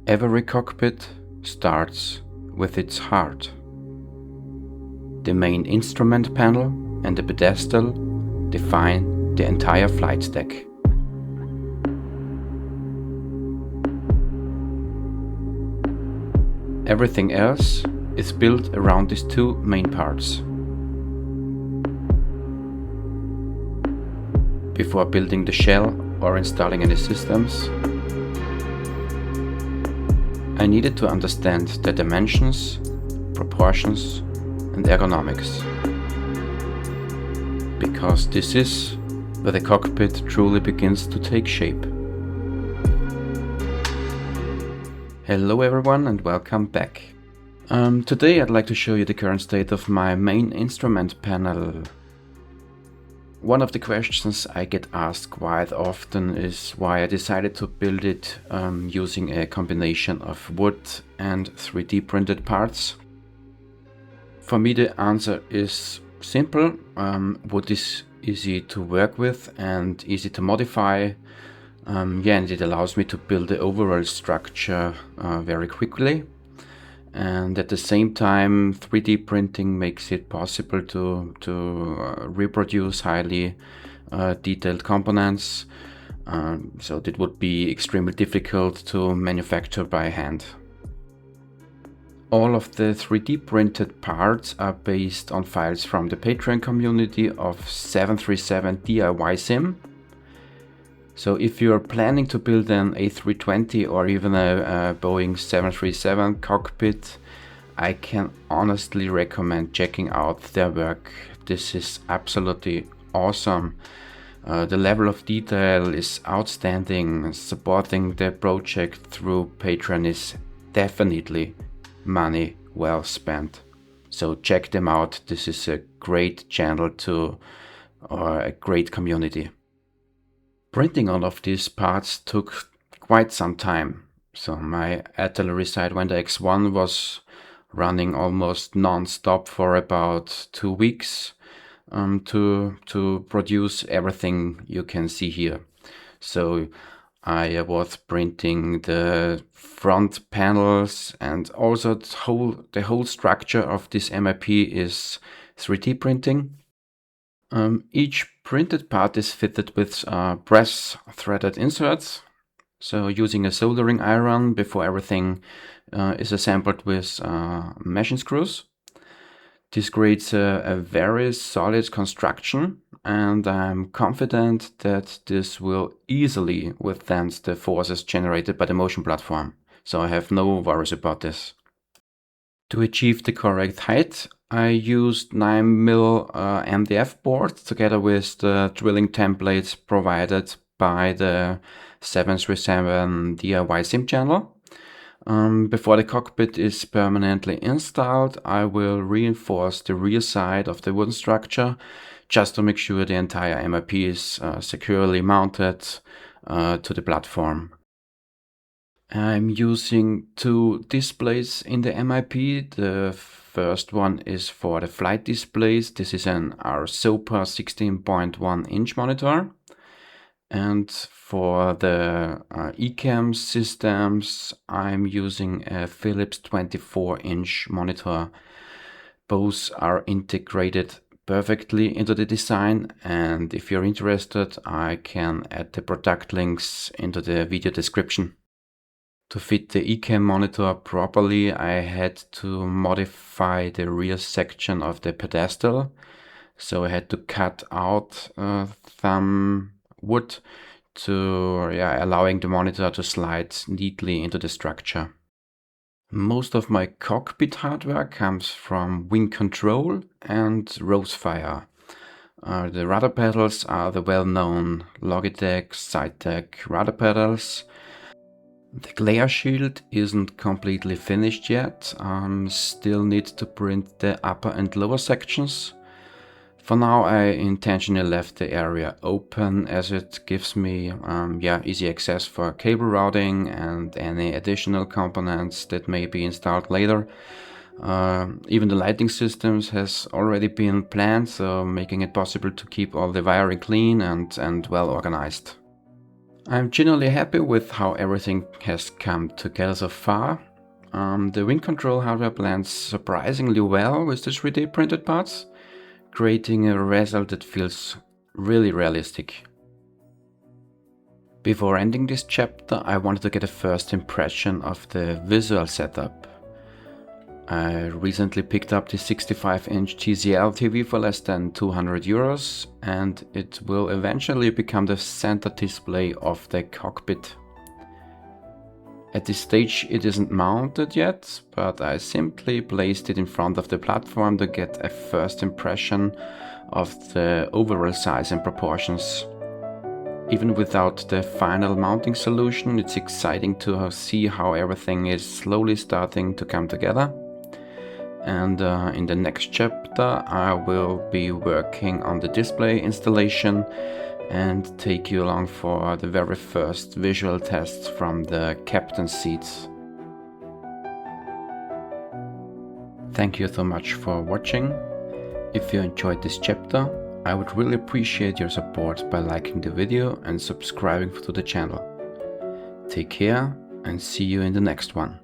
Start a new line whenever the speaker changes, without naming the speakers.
Every cockpit starts with its heart. The main instrument panel and the pedestal define the entire flight deck. Everything else is built around these two main parts. Before building the shell or installing any systems, I needed to understand the dimensions, proportions and ergonomics, because this is where the cockpit truly begins to take shape. Hello everyone and welcome back. Today I'd like to show you the current state of my main instrument panel. One of the questions I get asked quite often is why I decided to build it using a combination of wood and 3D printed parts. For me the answer is simple. Wood is easy to work with and easy to modify. And it allows me to build the overall structure very quickly. And at the same time, 3D printing makes it possible to reproduce highly detailed components. So it would be extremely difficult to manufacture by hand. All of the 3D printed parts are based on files from the Patreon community of 737 DIY Sim. So if you're planning to build an A320 or even a Boeing 737 cockpit, I can honestly recommend checking out their work. This is absolutely awesome. The level of detail is outstanding. Supporting the project through Patreon is definitely money well spent. So check them out. This is a great channel or a great community. Printing all of these parts took quite some time. So my artillery Sidewinder X1 was running almost non-stop for about 2 weeks to produce everything you can see here. So I was printing the front panels, and also the whole structure of this MIP is 3D printing. Each printed part is fitted with brass threaded inserts, so using a soldering iron before everything is assembled with meshing screws. This creates a very solid construction, and I'm confident that this will easily withstand the forces generated by the motion platform, so I have no worries about this. To achieve the correct height, I used 9mm MDF board together with the drilling templates provided by the 737 DIY Sim channel. Before the cockpit is permanently installed, I will reinforce the rear side of the wooden structure just to make sure the entire MIP is securely mounted to the platform. I'm using 2 displays in the MIP. The first one is for the flight displays. This is an RSOPA 16.1 inch monitor. And for the ECAM systems, I'm using a Philips 24 inch monitor. Both are integrated perfectly into the design, and if you're interested, I can add the product links into the video description. To fit the ECAM monitor properly, I had to modify the rear section of the pedestal. So I had to cut out some wood to allowing the monitor to slide neatly into the structure. Most of my cockpit hardware comes from wing control and Rosefire. The rudder pedals are the well-known Logitech SideTech rudder pedals. The glare shield isn't completely finished yet. Still need to print the upper and lower sections. For now I intentionally left the area open as it gives me easy access for cable routing and any additional components that may be installed later. Even the lighting systems has already been planned, so making it possible to keep all the wiring clean and well organized. I'm genuinely happy with how everything has come together so far. The wind control hardware blends surprisingly well with the 3D printed parts, creating a result that feels really realistic. Before ending this chapter, I wanted to get a first impression of the visual setup. I recently picked up the 65-inch TCL TV for less than 200 euros, and it will eventually become the center display of the cockpit. At this stage it isn't mounted yet, but I simply placed it in front of the platform to get a first impression of the overall size and proportions. Even without the final mounting solution, it's exciting to see how everything is slowly starting to come together. And in the next chapter I will be working on the display installation and take you along for the very first visual tests from the captain's seats. Thank you so much for watching. If you enjoyed this chapter, I would really appreciate your support by liking the video and subscribing to the channel. Take care and see you in the next one.